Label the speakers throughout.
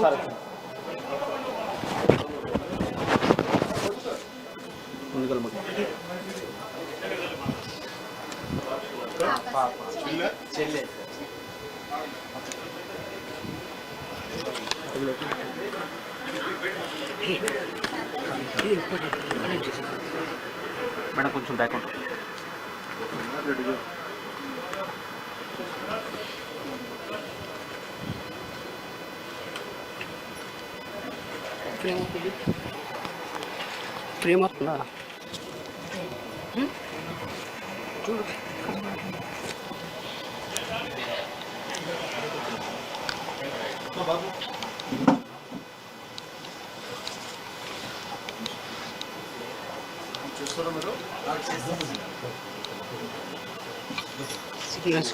Speaker 1: సరే ముందుకెళ్ళమంట చెల్లె మేడం కొంచెం బ్యాక్ ఉంటుంది
Speaker 2: ప్రేమ వస్తుందా చూడు
Speaker 1: చూస్తారా మీరు
Speaker 2: సిగ్నల్స్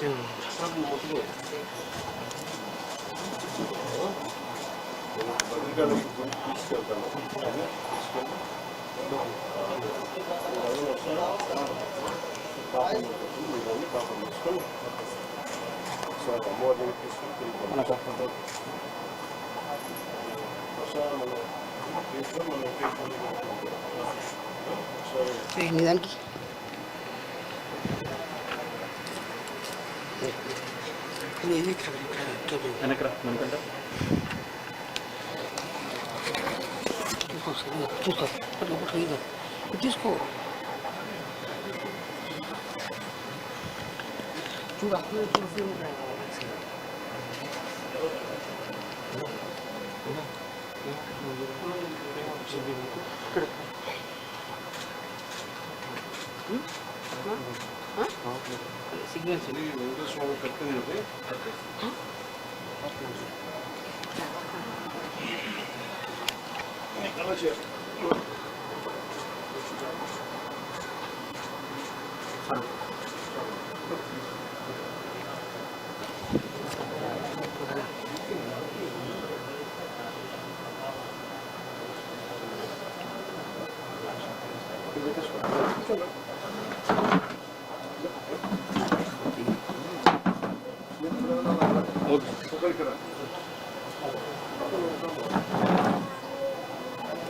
Speaker 2: దానికి
Speaker 1: వెనకరా మనకంట
Speaker 2: చూసుకో తీసుకో చూడు అక్కడ చూసి సిగ్నల్స్
Speaker 1: వెంకటేశ్వర కట్టింది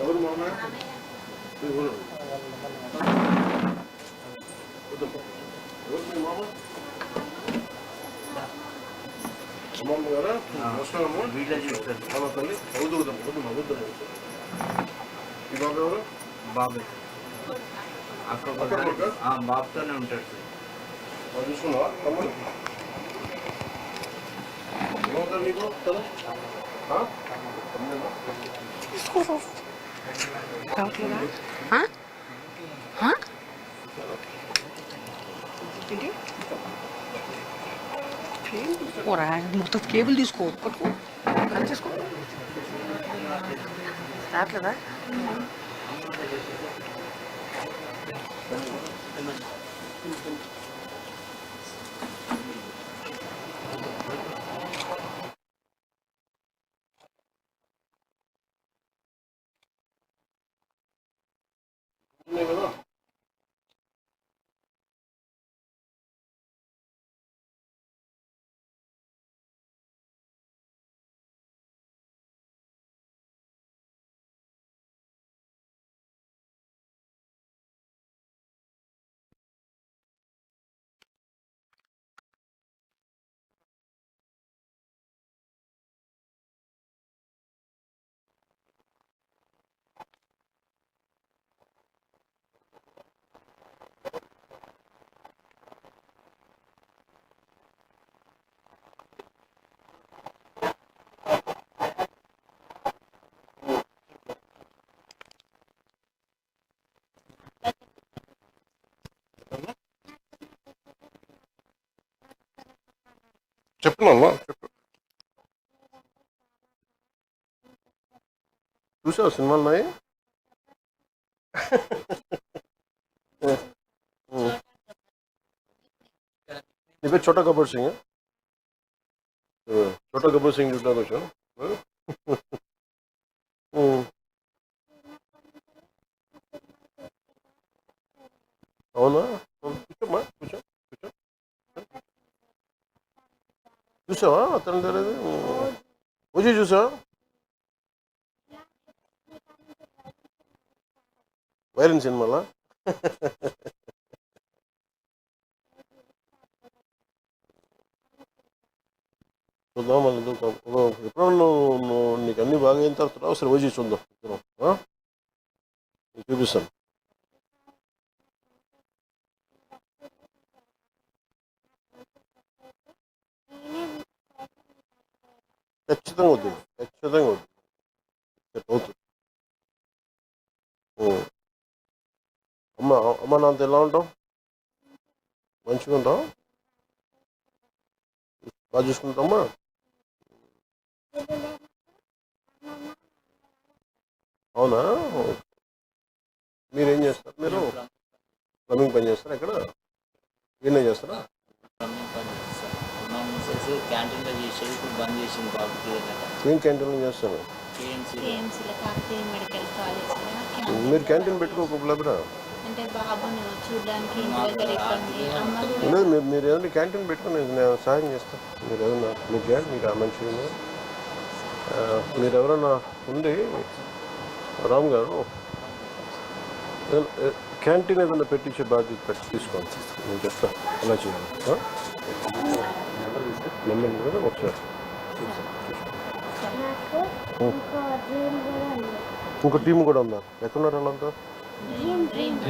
Speaker 1: ఎవరు మామ ఎవరు మీ మామ అమ్మమ్మ గారా నమస్కారము అమ్మ తల్లి అవుతుదాం అవుతున్నా ఈ బాబు ఎవరు
Speaker 3: బాబాయ్ అక్కడ బాబుతోనే ఉంటాడు సార్
Speaker 1: చూసుకున్నావా తమ్ముడు ఏమవుతారు నీకు కదా
Speaker 2: మొత్తం కేబుల్ తీసుకో పట్టుకో కనెక్ట్ చేసుకో రావట్లేదా
Speaker 1: కదా చెప్తున్నాను చెప్పు చూసావు సినిమాలు ఉన్నాయి నీ పేరు చోటా కపూర్ సింగ్ చోటా కపూర్ సింగ్ చూడడానికి వచ్చాను అవునా కూర్చోమ్మా కూర్చో కూర్చో చూసావా అతను తెలియదు పూజ చూసావా వైరన్ సినిమాలా? చూద్దాం, మళ్ళీ చూద్దాం. ఎప్పుడన్నా నువ్వు నీకు అన్నీ బాగా అయిన తర్వాత ఒకసారి వచ్చి చూద్దాం. నీకు చూపిస్తాను. ఖచ్చితంగా వద్దు, ఖచ్చితంగా వద్దు. అవుతుంది. అమ్మ నాన్నతో ఎలా ఉంటావు? మంచిగా ఉంటావు? బాగా చూసుకుంటామా? అవునా? మీరేం చేస్తారు? మీరు ప్లంబింగ్ పని చేస్తారా? ఎక్కడ ఈయన చేస్తారా?
Speaker 3: క్యాంటీన్లో చేసేది ఇప్పుడు బంద్ చేసింది బాబుకి.
Speaker 1: ఏం క్యాంటీన్లో చేస్తారు? మీరు క్యాంటీన్ పెట్టుకోకపోలేదురా?
Speaker 4: అంటే బాబును చూడడానికి
Speaker 1: లేదు, మీరు ఏదైనా క్యాంటీన్ పెట్టుకుని నేను సహాయం చేస్తాను. మీరు ఏదైనా మీకు చేయండి, మీకు మంచిగా మీరు ఎవరైనా ఉండి రామ్ గారు క్యాంటీన్ ఏదైనా పెట్టించే బాధ్యత తీసుకోండి. నేను చెప్తాను ఎలా చేయాలి. నెంబర్ కదా ఒకసారి. ఇంకో టీం కూడా ఉందా? ఎక్కడున్నారు వాళ్ళంతా?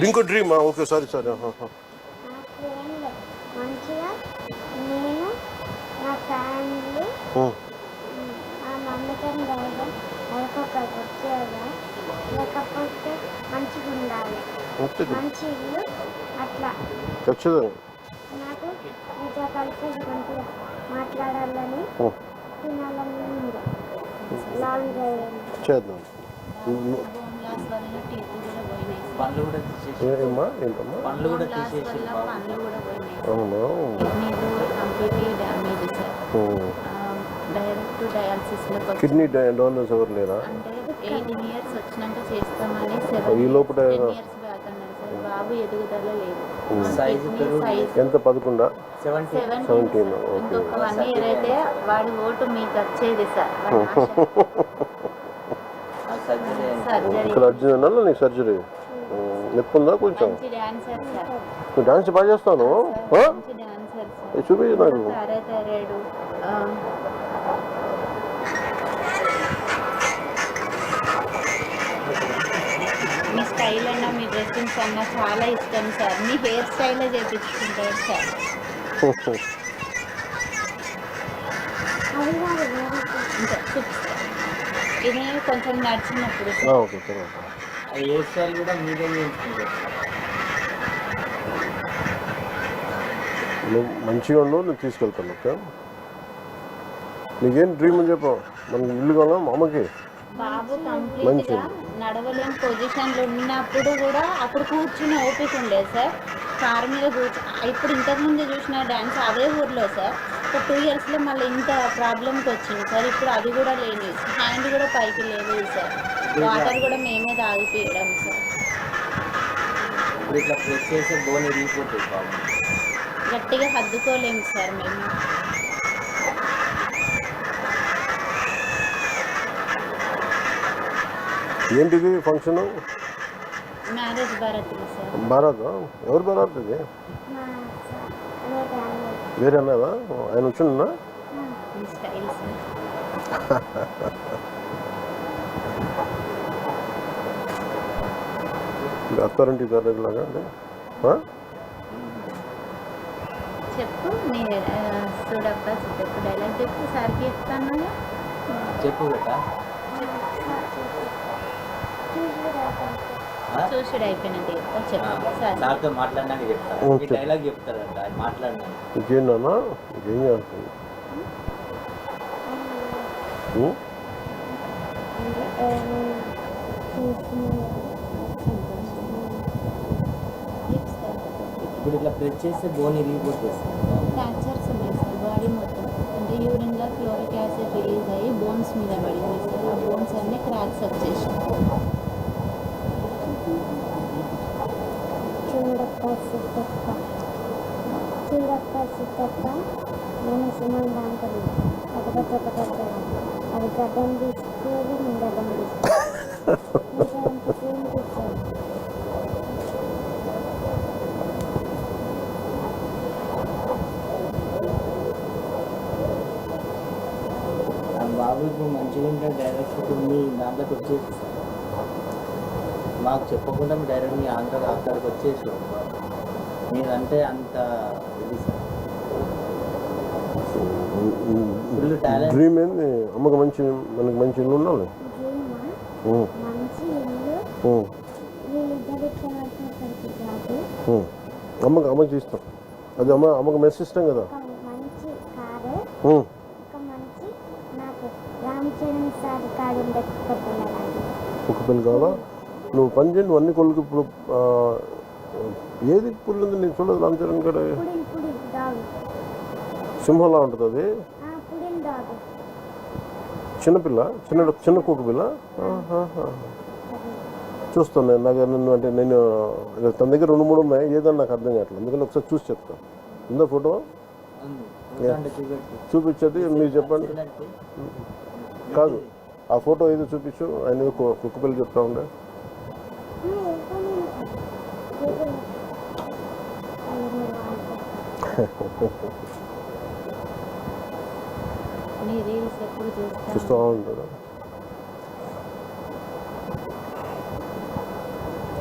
Speaker 1: ఇంకో డ్రీమ్. Okay, sorry.
Speaker 5: మంచిగా నేను నా ఫ్యామిలీ మా మమ్మీతో నెలకొకరికి వచ్చేదా, లేకపోతే మంచిగా ఉండాలి, మంచి ఇల్లు, అట్లా
Speaker 1: ఖచ్చితంగా
Speaker 5: నాకు మీతో కలిసి మంచిగా మాట్లాడాలని, తినాలని ఉంది. లాంగ్
Speaker 1: చేద్దాం.
Speaker 3: పండ్లు కూడా తీసేసి
Speaker 1: ఏమా ఏంటమ్మా?
Speaker 3: పండ్లు కూడా తీసేసి
Speaker 1: అవునా?
Speaker 4: డైరెక్ట్ డయాలసిస్ లో
Speaker 1: కిడ్నీ డోనర్స్ ఎవరు లేరా?
Speaker 4: అంటే 18 years వచ్చినాక చేస్తామని
Speaker 1: ఈ లోపల
Speaker 4: 10 years బ్యాక్ అన్నారు సార్. బాబు ఎదుగుదల లేదు.
Speaker 3: సైజు
Speaker 1: ఎంత? 11? 17.
Speaker 4: ఇంకొక 1 year అయితే వాడి ఓటు మీకు వచ్చేది సార్. సర్జరీ
Speaker 1: ఇక్కడ అర్జున్ అన్నా నీకు సర్జరీ నొప్పి ఉందా కొంచెం?
Speaker 4: మంచి డాన్సర్ సార్.
Speaker 1: నువ్వు డాన్స్ బాగా చేస్తాను.
Speaker 4: మంచి డాన్సర్ సార్.
Speaker 1: చూపించు నాకు.
Speaker 4: థైరాయిడ్ మీ స్టైల్ అన్నా మీ డ్రెస్సింగ్స్ అన్నా చాలా ఇష్టం సార్. మీ హెయిర్ స్టైల్ చేయించుకుంటారు సార్. ఇది కొంచెం నడిచినప్పుడు
Speaker 1: ఓకే, తర్వాత
Speaker 3: హెయిర్ స్టైల్ కూడా మీరే చేయించుకుంటారు.
Speaker 1: నువ్వు మంచిగా ఉండవు, నువ్వు తీసుకెళ్తాను. ఓకే, నీకేం డ్రీమ్ అని చెప్పు. మనకి ఇల్లు కావాలా మా అమ్మకి?
Speaker 4: బాబు కంప్లీట్ గా నడవలేని పొజిషన్లో ఉన్నప్పుడు కూడా అప్పుడు కూర్చుని ఓపిక ఉండేది సార్. కారు మీద ఇప్పుడు ఇంతకుముందు చూసిన డ్యాన్స్ అదే ఊర్లో సార్. ఒక 2 yearsలో మళ్ళీ ఇంత ప్రాబ్లంకి వచ్చింది సార్. ఇప్పుడు అది కూడా లేదు. హ్యాండ్ కూడా పైకి లేదు సార్. వాటర్ కూడా మేమే తాగిపోయడం సార్.
Speaker 3: ఇప్పుడు ఇట్లా ప్రెస్ చేస్తే బోన్ ఇరిగిపోతుంది బాబు.
Speaker 4: గట్టిగా హద్దుకోలేము సార్ మేము.
Speaker 1: ఏంటిది function?
Speaker 4: Marriage Bharat sir.
Speaker 1: Bharat? ఎవరు భారత్ ఇది? వేరే అన్నదా? ఆయన వచ్చిందా?
Speaker 4: మీ స్టైల్ సార్.
Speaker 1: అత్తారింటి లాగా అంటే
Speaker 4: చెప్పు నీ చూడబ్బా చెప్పు. డైలాగ్ చెప్పు సార్కి చెప్తాను.
Speaker 3: చెప్పు బేటా.
Speaker 4: చూసుడు అయిపోయినట్టు చెప్పు సార్.
Speaker 3: సార్తో మాట్లాడినాక చెప్తాను. ఈ డైలాగ్ చెప్తారంట ఆయన మాట్లాడినాక.
Speaker 1: ఇంకేంటన్నా? ఇంకేం చేస్తుంది?
Speaker 3: ఇప్పుడు ఇట్లా ప్రెస్ చేస్తే బోన్ ఇరిగిపోతుంది.
Speaker 4: ఫ్రాక్చర్స్ ఉన్నాయి సార్ బాడీ మొత్తం. అంటే యూరిన్లో క్లోరిక్ యాసిడ్ రిలీజ్ అయ్యి బోన్స్ మీద పడింది సార్. ఆ బోన్స్ అన్నీ క్రాక్స్ వచ్చేసాయి.
Speaker 5: చూడక్క సిద్ధక్క నేను సుమన్ దాంట్లో ఒకటి అది గడ్డం తీసుకొని నేను గడ్డం తీసుకుంటాను.
Speaker 3: వచ్చేసి సార్ మాకు చెప్పకుండా డైరెక్ట్ మీ ఆంధ్రాలో అక్కడికి వచ్చేసి మీరంటే అంత ఇది సార్ ఫుల్ టాలెంట్.
Speaker 1: డ్రీమ్ ఏంది? అమ్మకి మనకి మంచి ఇల్లు ఉండాలి.
Speaker 5: డ్రీమా మంచి ఇల్లు వీళ్ళిద్దరు ఇచ్చే వరకు ఒకరికి జాబు
Speaker 1: అమ్మకి ఇస్తాం. అది అమ్మకి మెస్ ఇష్టం కదా.
Speaker 5: ఒక మంచి కారు ఒక మంచి నాకు రామ్ చరణ్ సార్ కారు ఉండే
Speaker 1: ఒక పిల్లలు కావాలా? నువ్వు పని చేయండి, అన్ని కొడుకు. ఇప్పుడు ఏది పుల్లు ఉంది నేను చూడదు. రామ్ చరణ్ గారు
Speaker 5: పుడిన్ డాగ్
Speaker 1: సింహంలా ఉంటుంది అది.
Speaker 5: పుడిన్ డాగ్
Speaker 1: చిన్నపిల్ల, చిన్న కుక్క పిల్ల. చూస్తాను నేను. నాకు నన్ను అంటే నేను తన దగ్గర 2-3 ఉన్నాయి. ఏదన్నా నాకు అర్థం కావట్లేదు. అందుకని ఒకసారి చూసి చెప్తాను. ఉందా ఫోటో? చూపించేది మీరు చెప్పండి. కాదు, ఆ ఫోటో ఏదో చూపించు. ఆయన కుక్క పిల్ల చెప్తా ఉండే.
Speaker 4: నీ రీల్స్ ఎప్పుడు
Speaker 1: చూస్తూ ఉంటాడు.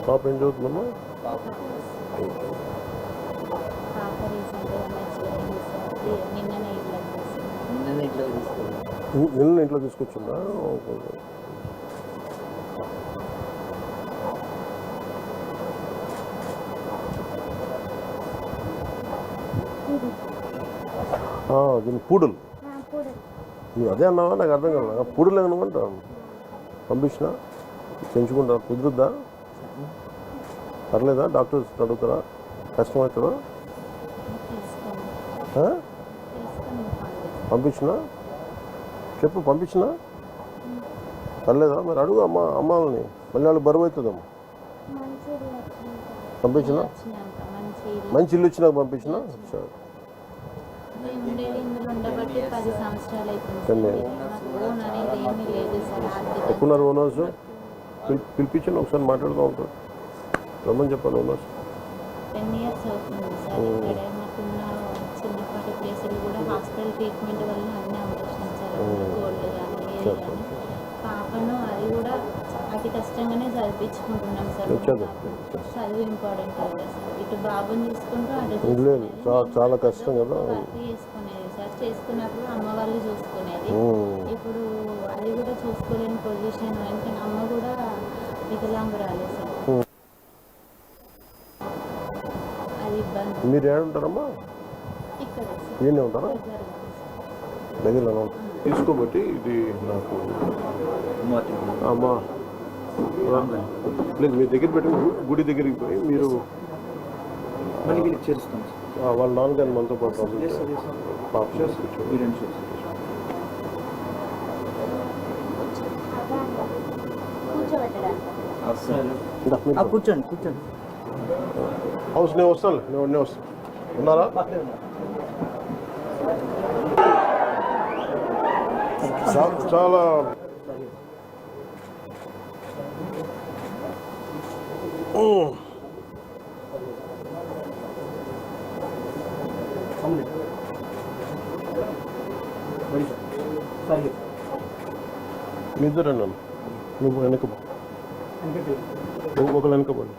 Speaker 1: పాప ఏం చదువుతుందమ్మా?
Speaker 4: పాప రీసెంట్గా మెచ్యూర్ అయింది సార్. నిన్ననే ఇట్లా
Speaker 1: నిన్న ఇంట్లో తీసుకొచ్చిందా? దీని పూడలు. నువ్వు అదే అన్నావా? నాకు అర్థం కాదు. పూడలు ఏమనుకుంటా పంపించినా పెంచుకుంటా కుదురుద్దా? పర్లేదా? డాక్టర్స్ అడుగుతారా? కష్టమవుతుందా? పంపించినా చెప్పు. పంపించినా పర్లేదా? మరి అడుగు అమ్మాలని. మళ్ళీ వాళ్ళు బరువు అవుతుందమ్మా. పంపించినా మంచి ఇల్లు వచ్చినాక పంపించినా. సరే. ఎక్కున్నారు ఓనర్స్. పిలిపించండి, ఒకసారి మాట్లాడుతూ ఉంటారు. రమ్మని చెప్పాలి ఓనర్స్.
Speaker 4: 10 years అవుతుంది సార్. ఇక్కడ మాకున్న చిన్నపాటి ప్లేసులు కూడా హాస్పిటల్ ట్రీట్మెంట్ వల్ల అన్నీ అమ్మేసినాం సార్. గోల్డ్ కానీ ఏది కానీ. పాపను అది కూడా అతి కష్టంగానే చదివించుకుంటున్నాం సార్. చదువు ఇంపార్టెంట్ కదా సార్. ఇటు బాబుని చూసుకుంటూ అటు
Speaker 1: చాలా కష్టం కదా.
Speaker 4: చేసుకునేది సార్. చేసుకున్నప్పుడు అమ్మ వాళ్ళు చూసుకునేది. ఇప్పుడు అది కూడా చూసుకోలేని పొజిషన్. ఎందుకంటే అమ్మ కూడా వికలాంగురాలే సార్. అది ఇబ్బంది.
Speaker 1: మీరు ఏడుంటారమ్మా?
Speaker 4: ఇక్కడ
Speaker 1: ఈయనే ఉంటారా? దగ్గరలో తీసుకోబట్టి ఇది నాకు అమ్మా లేదు. మీ దగ్గర పెట్టి గుడి దగ్గరికి పోయి మీరు
Speaker 3: చేరుస్తాం.
Speaker 1: వాళ్ళ నాన్నగారిని మనతో పాటు పాప
Speaker 3: కూర్చోండి కూర్చోండి.
Speaker 1: హౌస్ నేను వస్తాను. నేను వస్తాను. ఉన్నారా? చాలా మీ ఇద్దరు అన్నాను. నువ్వు వెనక ఒకళ్ళు వెనకపోండి.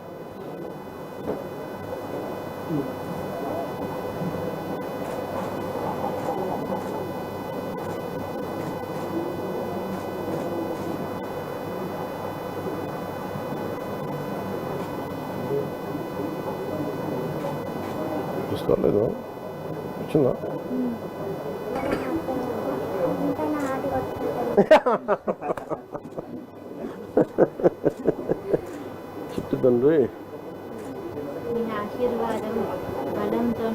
Speaker 1: చూసుకోలేదు. వచ్చిందా? చెప్తుందండి.
Speaker 4: మీ ఆశీర్వాదం బలంతో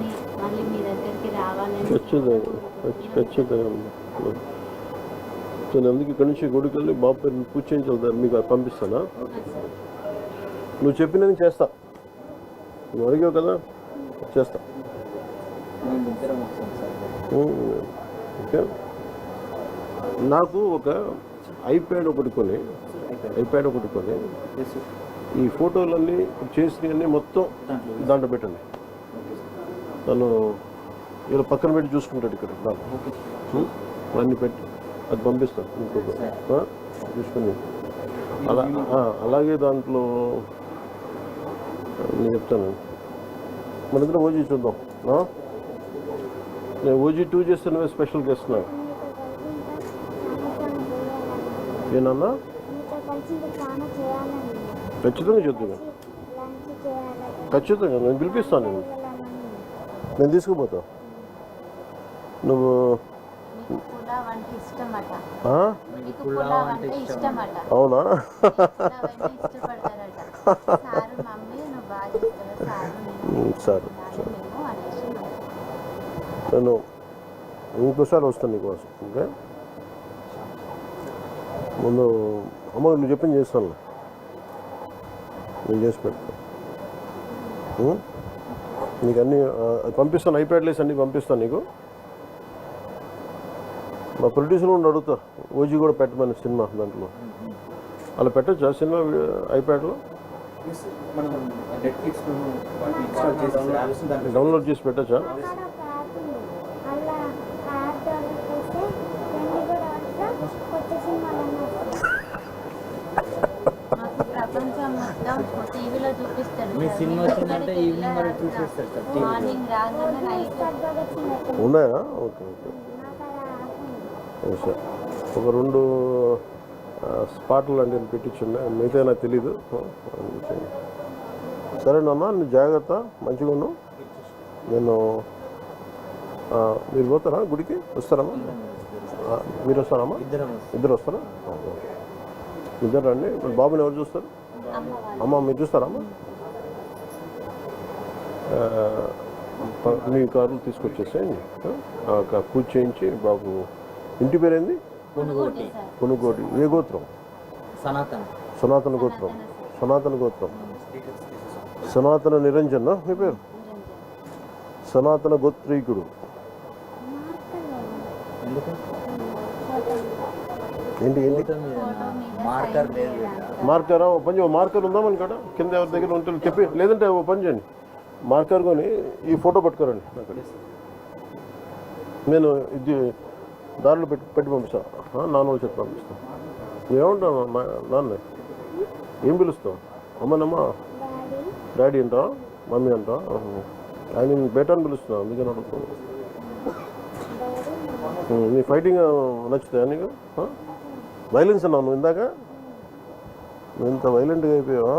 Speaker 4: మళ్ళీ మీ దగ్గరికి రావాలని
Speaker 1: ఖచ్చితంగా. నేను అందుకు ఇక్కడి నుంచి గుడికి వెళ్ళి బాబు పేరు పూజ చేయించాలి. మీకు పంపిస్తానా? నువ్వు చెప్పినది చేస్తా. నువ్వు అడిగావు కదా, చేస్తా. ఓకే. నాకు ఒక ఐప్యాడ్ ఒకటి కొని ఈ ఫోటోలన్నీ చేసినవన్నీ మొత్తం దాంట్లో పెట్టండి. తను ఇలా పక్కన పెట్టి చూసుకుంటాడు ఇక్కడ దాంట్లో అన్నీ పెట్టి అది పంపిస్తాను. ఇంకొక చూసుకుని అలాగే దాంట్లో నేను చెప్తాను, మన ఇద్దరం ఓజీ చూద్దాం. నేను ఓజీ 2 చేస్తే నువ్వే స్పెషల్ గెస్ట్ నాకు. ఏనన్నా ఖచ్చితంగా చూద్దాం, ఖచ్చితంగా నేను పిలిపిస్తాను. నేను తీసుకుపోతా. నువ్వు
Speaker 4: పులావ్ అంటే ఇష్టమట. మీకు
Speaker 3: పులావ్
Speaker 4: పులావ్
Speaker 3: అంటే
Speaker 4: అంటే ఇష్టమట.
Speaker 1: అవునా?
Speaker 4: పులావ్ అంటే ఇష్టపడతారట. సారు మమ్మీ నువ్వు బాగా చేస్తావు సారు
Speaker 1: సరే సరే,
Speaker 4: మేము అనేసి
Speaker 1: నేను ఇంకోసారి వస్తాను నీకోసం. ఓకే, ముందు అమ్మ నువ్వు చెప్పింది చేస్తాను, నేను చేసి పెడతాను. నీకు అన్నీ పంపిస్తాను, ఐప్యాడ్లేసి అన్నీ పంపిస్తాను నీకు. మా ప్రొడ్యూసర్ ఉండి అడుగుతా, ఓజీ కూడా పెట్టమని సినిమా దాంట్లో. అలా పెట్టచ్చా సినిమా ఐప్యాడ్లో? డౌన్లోడ్ చేసి పెట్టచ్చా?
Speaker 4: మాకు ప్రపంచం మొత్తం టీవీలో చూపిస్తాడు.
Speaker 3: మీ సినిమా వచ్చిందంటే ఈవినింగ్ వరకు చూసేస్తారు సార్ టీవీలో.
Speaker 4: మార్నింగ్ రాగానే నైట్
Speaker 1: ఉన్నాయా? Okay okay sir. ఒక 2 స్పాట్లు అంటే నేను పెట్టించున్నా, మిగతా నాకు తెలీదు. సరేనమ్మా, నువ్వు జాగ్రత్త, మంచిగా ఉన్నావు. నేను మీరు పోతారా గుడికి? వస్తారమ్మా? మీరు వస్తారమ్మా? ఇద్దరు వస్తారా? ఇద్దరు రండి. బాబుని ఎవరు చూస్తారు? అమ్మ మీరు చూస్తారమ్మా? మీ కార్లు తీసుకొచ్చేసేయండి. పూజ చేయించి బాబు. ఇంటి పేరేంది? కొనుగోటి. ఏ గోత్రం? సనాతన గోత్రం. సనాతన గోత్రం. సనాతన నిరంజన్ మీ పేరు? సనాతన గోత్రీకుడు. ఏంటి ఏంటి
Speaker 3: మార్కర్ లేదు.
Speaker 1: మార్కరా? ఓ పని, మార్కర్ ఉందా మన కాడ? కింద ఎవరి దగ్గర ఉంటే చెప్పి, లేదంటే ఓ పని చేయండి, మార్కర్ కొని ఈ ఫోటో పట్టుకోరండి నాకు. నేను ఇది దారిలో పెట్టి పంపిస్తాను. నాన్న వాళ్ళు చెప్పి పంపిస్తాను. ఏమంటావు నాన్న? ఏం పిలుస్తావు? అమ్మనమ్మా, డాడీ అంటా, మమ్మీ అంటా. ఆయన నేను బేటాన్ని పిలుస్తున్నా, అందుకని అడుగుతాను. నీ ఫైటింగ్ నచ్చుతాయా నీకు? వైలెన్స్ అన్నావు నువ్వు ఇందాక, నువ్వు ఇంత వైలెంట్గా అయిపోయావా?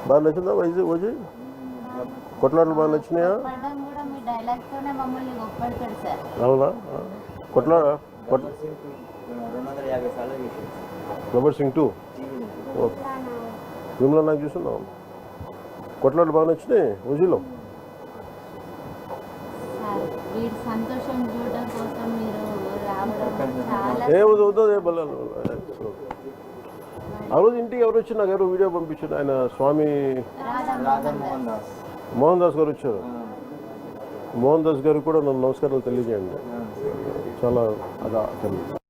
Speaker 1: బాగా నచ్చిందా ఓజీ? కొట్లాటలు బాగా నచ్చినాయా? అవునా? గబ్బర్ సింగ్ 2 విమలా నాకు చూస్తున్నావు. కొట్లాటలు బాగా నచ్చినాయి ఓజీలో.
Speaker 4: సంతోషం చూడడం కోసం మీరు రావడం
Speaker 1: ఏ అవుతుంది బలాలు. ఆ రోజు ఇంటికి ఎవరు వచ్చి నాకు ఎవరు వీడియో పంపించారు, ఆయన స్వామి మోహన్ దాస్ గారు వచ్చారు. మోహన్ దాస్ గారికి కూడా నన్ను నమస్కారాలు తెలియజేయండి. చాలా అదా తెలియదు.